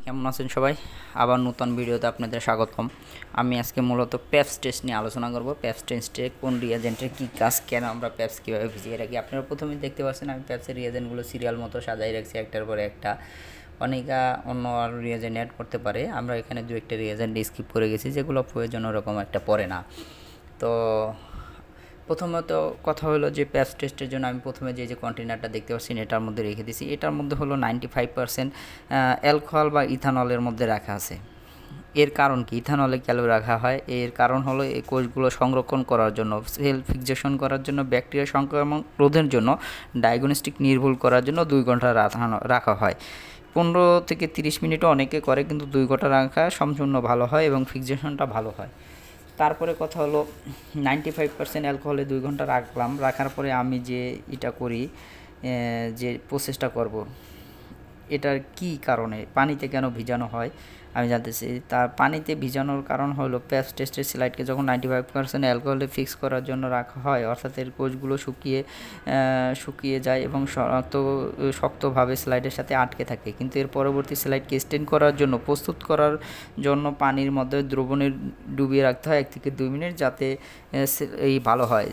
কেমন আছেন সবাই? আবার নতুন ভিডিওতে আপনাদের স্বাগতম। আমি আজকে মূলত পেপস টেস্ট নিয়ে আলোচনা করব। পেপস টেস্টে কোন রিয়েজেন্টের কী কাজ, কেন আমরা পেপস কীভাবে ভিজিয়ে রাখি। আপনারা প্রথমেই দেখতে পাচ্ছেন আমি পেপসের রিয়েজেন্টগুলো সিরিয়াল মতো সাজাই রাখছি একটার পরে একটা। অনেকে অন্য আর রিয়েজেন্ট অ্যাড করতে পারে, আমরা এখানে দু একটা রিয়েজেন্ট স্কিপ করে গেছি যেগুলো প্রয়োজন ওরকম একটা পড়ে না। তো প্রথমত কথা হলো যে পেপস টেস্টের জন্য আমি প্রথমে যে কন্টেনারটা দেখতে পাচ্ছি এটার মধ্যে রেখে দিয়েছি। এটার মধ্যে হলো 95% অ্যালকোহল বা ইথানলের মধ্যে রাখা আছে। এর কারণ কি ইথানলে কেন রাখা হয়? এর কারণ হলো এই কোষগুলো সংরক্ষণ করার জন্য, সেল ফিক্সেশন করার জন্য, ব্যাকটেরিয়া সংক্রমণ রোধের জন্য, ডায়াগনস্টিক নির্ভুল করার জন্য 2 ঘন্টা রাখা হয়। 15 থেকে 30 মিনিটও অনেকে করে, কিন্তু 2 ঘন্টা রাখা সম্পূর্ণ ভালো হয় এবং ফিক্সেশনটা ভালো হয়। তারপরে কথা হলো 95% অ্যালকোহলে 2 ঘন্টা রাখলাম। রাখার পরে আমি যে এটা করি, যে প্রসেসটা করব, এটার কি কারণে পানিতে কেন ভিজানো হয় আমি জানতেছি। তার পানিতে ভিজানোর কারণ হলো পেপস টেস্টের স্লাইডকে যখন 95% অ্যালকোহলে ফিক্স করার জন্য রাখা হয়, অর্থাৎ এর কোষগুলো শুকিয়ে যায় এবং শক্তভাবে স্লাইডের সাথে আটকে থাকে। কিন্তু এর পরবর্তী স্লাইডকে স্টেন করার জন্য প্রস্তুত করার জন্য পানির মধ্যে দ্রবণে ডুবিয়ে রাখতে হয় 1 থেকে 2 মিনিট, যাতে এই ভালো হয়,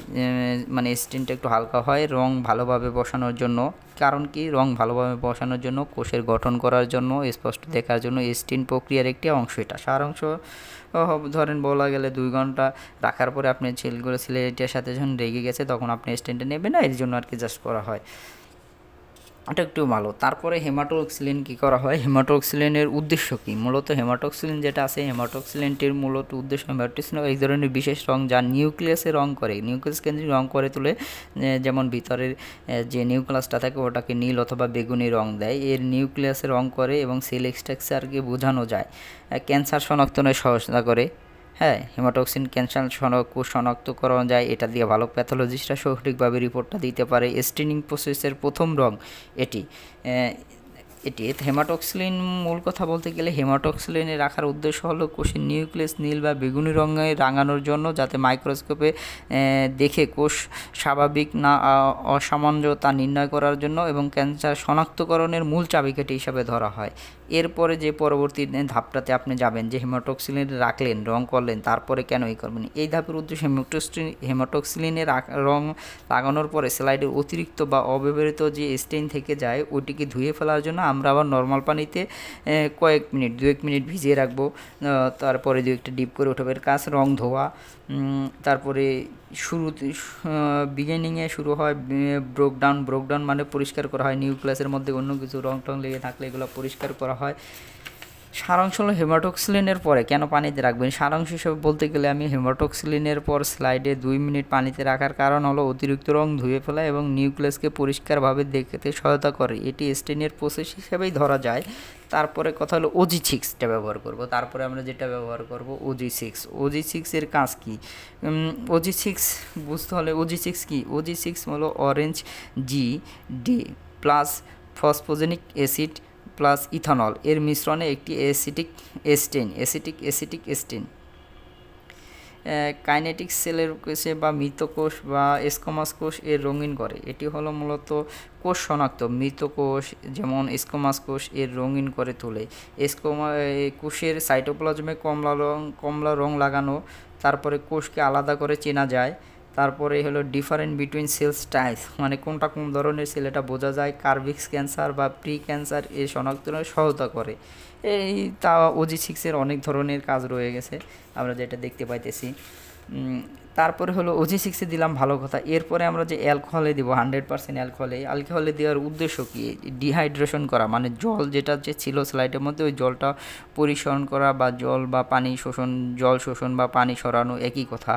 মানে স্টেনটা একটু হালকা হয়, রং ভালোভাবে বসানোর জন্য। কারণ কি, রং ভালোভাবে বসানোর জন্য, কোষের গঠন করার জন্য, স্পষ্ট দেখার জন্য স্টেন প্রক্রিয়ার একটি অংশ এটা। সারাংশ ধরেন বলা গেলে 2 ঘন্টা রাখার পরে আপনি ছেলগুলো সিলেটের সাথে যখন রেগে গেছে তখন আপনি স্টেনটা নেবেন না, এর জন্য আর কি জাস্ট করা হয়, এটা একটু ভালো। তারপরে হেমাটোক্সিলিন কী করা হয়? হেমাটোক্সিলিনের উদ্দেশ্য কী? মূলত হেমাটোক্সিলিন যেটা আছে, হেমাটোক্সিলিনটির মূলত উদ্দেশ্য, হেমাটোক্সিলিন এই ধরনের বিশেষ রং যা নিউক্লিয়াসে রং করে, নিউক্লিয়াস কেন্দ্রিক রং করে তুলে, যেমন ভিতরের যে নিউক্লিয়াসটা থাকে ওটাকে নীল অথবা বেগুনি রং দেয়, এর নিউক্লিয়াসে রং করে এবং সেল স্ট্রাকচারকে বোঝানো যায়। ক্যান্সার শনাক্তনে সহায়তা করে। হ্যাঁ, হেমাটোক্সিন ক্যান্সার শনাক্ত করা যায়, এটা দিয়ে ভালো প্যাথোলজিস্টরা সঠিকভাবে রিপোর্টটা দিতে পারে। স্টেনিং প্রসেসের প্রথম রং এটি। হেমাটোক্সিলিন মূল কথা বলতে গেলে হেমাটোক্সিলিনে রাখার উদ্দেশ্য হলো কোষের নিউক্লিয়াস নীল বা বেগুনি রঙে রাঙানোর জন্য, যাতে মাইক্রোস্কোপে দেখে কোষ স্বাভাবিক না অসামঞ্জস্য তা নির্ণয় করার জন্য, এবং ক্যান্সার শনাক্তকরণের মূল চাবিকাঠি হিসাবে ধরা হয়। এরপরে যে পরবর্তী ধাপটাতে আপনি যাবেন, যে হেমাটোক্সিলিন রাখলেন, রং করলেন, তারপরে কেন এই করবেন, এই ধাপের উদ্দেশ্য হেমাটোক্সিলিনের রং লাগানোর পরে স্লাইডের অতিরিক্ত বা অব্যবহৃত যে স্টেইন থেকে যায় ওইটিকে ধুয়ে ফেলার জন্য আমরা আবার নর্মাল পানিতে কয়েক মিনিট 2-1 মিনিট ভিজিয়ে রাখবো। তারপরে 2-1টা ডিপ করে উঠাবের কাজ রং ধোয়া। তারপরে শুরুতে বিগিনিংয়ে শুরু হয় ব্রোকডাউন মানে পরিষ্কার করা হয়, নিউক্লিয়াসের মধ্যে অন্য কিছু রং টং লেগে থাকলে এগুলো পরিষ্কার করা হয়। সারাংশ হলো হেমাটোক্সিলিনের পরে কেন পানিতে রাখবেন। সারাংশ হিসেবে বলতে গেলে আমি হেমাটোক্সিলিনের পর স্লাইডে 2 মিনিট পানিতে রাখার কারণ হলো অতিরিক্ত রং ধুয়ে ফেলা এবং নিউক্লিয়াসকে পরিষ্কারভাবে দেখতে সহায়তা করে, এটি স্টেনের প্রসেস হিসেবেই ধরা যায়। তারপরে কথা হলো OG6টা ব্যবহার করব। তারপরে আমরা যেটা ব্যবহার করব OG6 এর কাজ কি? OG6 বুঝতে হলে OG6 কি? OG6 হলো orange G D plus phosphogenic acid plus ethanol এর মিশ্রণে একটি অ্যাসিটিক এস্টেন কাইনেটিক সেলের কোষে বা মৃত কোষ বা স্কোমাস কোষ এর রঙিন করে। এটি হলো মূলত কোষ শনাক্ত, মৃত কোষ যেমন স্কোমাস কোষ এর রঙিন করে তোলে। কোষের সাইটোপ্লাজমে কমলা রং লাগানো, তারপরে কোষকে আলাদা করে চেনা যায়। তারপরে হলো ডিফারেন্ট বিটুইন সেলস টাইপস, মানে কোনটা কোন ধরনের সেল এটা বোঝা যায়। কার্ভিক্স ক্যান্সার বা প্রি ক্যান্সার এর শনাক্তনে সহায়তা করে। এই তা OG6-এর অনেক ধরনের কাজ রয়ে গেছে আমরা যেটা দেখতে পাইতেছি। তারপরে হলো OG6-এ দিলাম ভালো কথা। এরপরে আমরা যে অ্যালকোহলে দিব 100% অ্যালকোহলে দেওয়ার উদ্দেশ্য কি? ডিহাইড্রেশন করা, মানে জল যেটা যে ছিল স্লাইডের মধ্যে ওই জলটা পরিশোধন করা, বা জল শোষণ বা পানি সরানো একই কথা।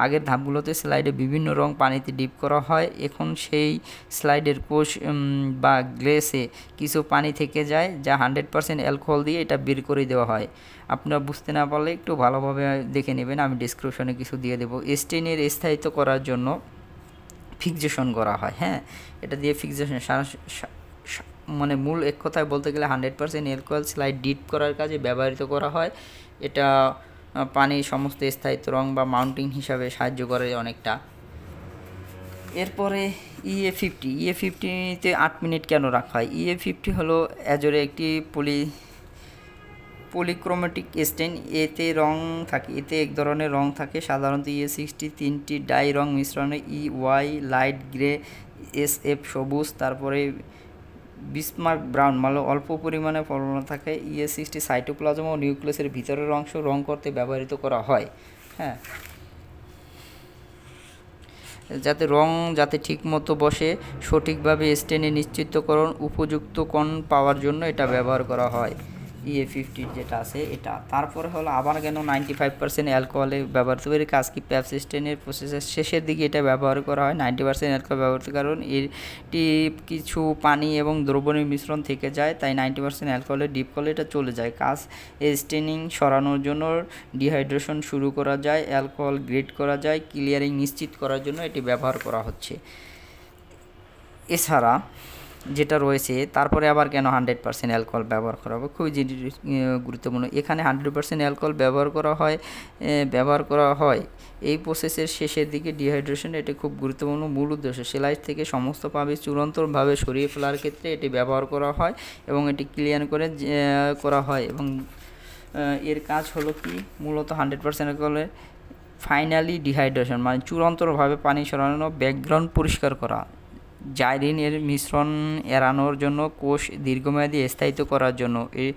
আগের ধাপগুলোতে স্লাইডে বিভিন্ন রং পানিতে ডিপ করা হয়, এখন সেই স্লাইডের কোষ বা গ্লেসে কিছু পানি থেকে যায় যা 100% অ্যালকোহল দিয়ে এটা বের করে দেওয়া হয়। আপনারা বুঝতে না পারলে একটু ভালোভাবে দেখে নেবেন, আমি ডেসক্রিপশনে কিছু দিয়ে দেবো। স্টেনের স্থায়িত্ব করার জন্য ফিক্সেশন করা হয়। হ্যাঁ, এটা দিয়ে ফিক্সেশন মানে মূল এক কথায় বলতে গেলে 100% অ্যালকোহল স্লাইড ডিপ করার কাজে ব্যবহৃত করা হয়। এটা পানির সমস্ত স্থায়িত্ব রং বা মাউন্টিং হিসাবে সাহায্য করে অনেকটা। এরপরে EA50 তে 8 মিনিট কেন রাখা হয়? EA50 হলো অ্যাজোরে একটি পলিক্রোমেটিক স্টেন, এতে রং থাকে, এতে এক ধরনের রং থাকে সাধারণত E60 তিনটি ডাই রং মিশ্রণে EY লাইট গ্রে, SF সবুজ, তারপরে বিসমার্ক ব্রাউন মানে অল্প পরিমাণে ফলন থাকে। E60 সাইটোপ্লাজম ও নিউক্লিয়াসের ভিতরের অংশ রং করতে ব্যবহৃত করা হয়। হ্যাঁ, যাতে ঠিকমতো বসে, সঠিকভাবে স্টেনে নিশ্চিতকরণ উপযুক্ত কোণ পাওয়ার জন্য এটা ব্যবহার করা হয়। E50 যেটা আছে এটা। তারপরে হলো আবার কেন 95% অ্যালকোহলে ব্যবহৃত করে কাজ কি পেপস স্টেনের প্রসেসের শেষের দিকে এটা ব্যবহার করা হয়। 90% অ্যালকোহল ব্যবহৃত কারণ এটি কিছু পানি এবং দ্রবণের মিশ্রণ থেকে যায়, তাই 90% অ্যালকোহলে ডিপ করলে এটা চলে যায়। কাজ স্টেনিং সরানোর জন্য ডিহাইড্রেশন শুরু করা যায়, অ্যালকোহল গ্রেড করা যায়, ক্লিয়ারিং নিশ্চিত করার জন্য এটি ব্যবহার করা হচ্ছে। এছাড়া যেটা রয়েছে তারপরে আবার কেন 100% অ্যালকোহল ব্যবহার করা হবে, খুবই গুরুত্বপূর্ণ। এখানে 100% অ্যালকোহল ব্যবহার করা হয় এই প্রসেসের শেষের দিকে ডিহাইড্রেশন, এটি খুব গুরুত্বপূর্ণ। মূল উদ্দেশ্য সেলাই থেকে সমস্ত পাবে চূড়ান্তভাবে সরিয়ে ফেলার ক্ষেত্রে এটি ব্যবহার করা হয় এবং এটি ক্লিয়ার করা হয় এবং এর কাজ হলো কি মূলত 100% অ্যালকোহলের ফাইনালি ডিহাইড্রেশন মানে চূড়ান্তভাবে পানি সরানো, ব্যাকগ্রাউন্ড পরিষ্কার করা, জাইলিন এর মিশ্রণ এড়ানোর জন্য, কোষ দীর্ঘমেয়াদী স্থায়িত্ব করার জন্য। এই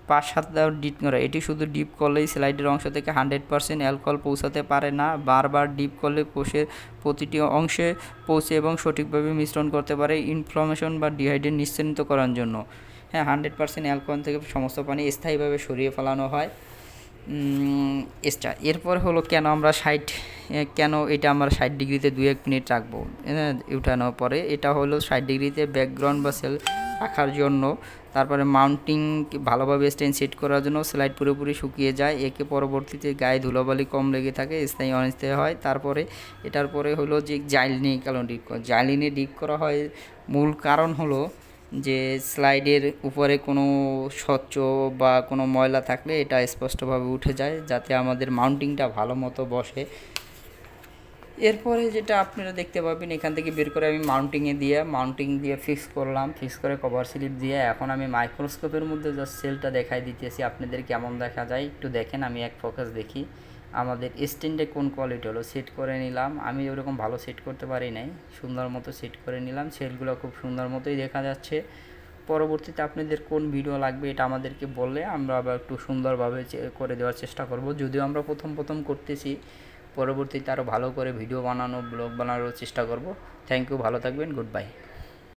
5-7 ডিপ করা, এটি শুধু ডিপ করলেই স্লাইডের অংশ থেকে 100% অ্যালকোহল পৌঁছাতে পারে না, বারবার ডিপ করলে কোষের প্রতিটি অংশে পৌঁছে এবং সঠিকভাবে মিশ্রণ করতে পারে ইনফ্লামেশন বা ডিহাইড্রেট নিশ্চিন্ত করার জন্য। হ্যাঁ, 100% অ্যালকোহল থেকে সমস্ত পানি স্থায়ীভাবে সরিয়ে ফেলানো হয়। এরপর হলো কেন এটা আমরা 60 ডিগ্রিতে 2-1 মিনিট রাখবো উঠানোর পরে, এটা হলো 60 ডিগ্রিতে ব্যাকগ্রাউন্ড বা সেল রাখার জন্য। তারপরে মাউন্টিং ভালোভাবে স্টেন সেট করার জন্য স্লাইড পুরোপুরি শুকিয়ে যায়, একে পরবর্তীতে গায়ে ধুলোবালি কম লেগে থাকে, স্থায়ী অনিস্থায়ী হয়। তারপরে এটার পরে হলো যে জাইলিনে ডিপ করা হয়। মূল কারণ হলো যে স্লাইডের উপরে কোনো স্বচ্ছ বা কোনো ময়লা থাকলে এটা স্পষ্টভাবে উঠে যায়, যাতে আমাদের মাউন্টিংটা ভালো মতো বসে। এরপরে যেটা আপনারা দেখতে পাবেন এখান থেকে বের করে আমি মাউন্টিং দিয়ে ফিক্স করলাম, ফিক্স করে কভার স্লিপ দিয়ে এখন আমি মাইক্রোস্কোপের মধ্যে জাস্ট সেলটা দেখাই দিতেছি আপনাদের কেমন দেখা যায় একটু দেখেন। আমি এক ফোকাস দেখি আমাদের স্ট্যান্ডে কোন কোয়ালিটি হলো, সেট করে নিলাম। আমি ওরকম ভালো সেট করতে পারি নাই, সুন্দর মতো সেট করে নিলাম। সেলগুলো খুব সুন্দর মতোই দেখা যাচ্ছে। পরবর্তীতে আপনাদের কোন ভিডিও লাগবে এটা আমাদেরকে বললে আমরা আবার একটু সুন্দরভাবে করে দেওয়ার চেষ্টা করব। যদিও আমরা প্রথম করতেছি, পরবর্তীতে আরও ভালো করে ভিডিও বানানো, ব্লগ বানানোর চেষ্টা করব। থ্যাংক ইউ, ভালো থাকবেন, গুড বাই।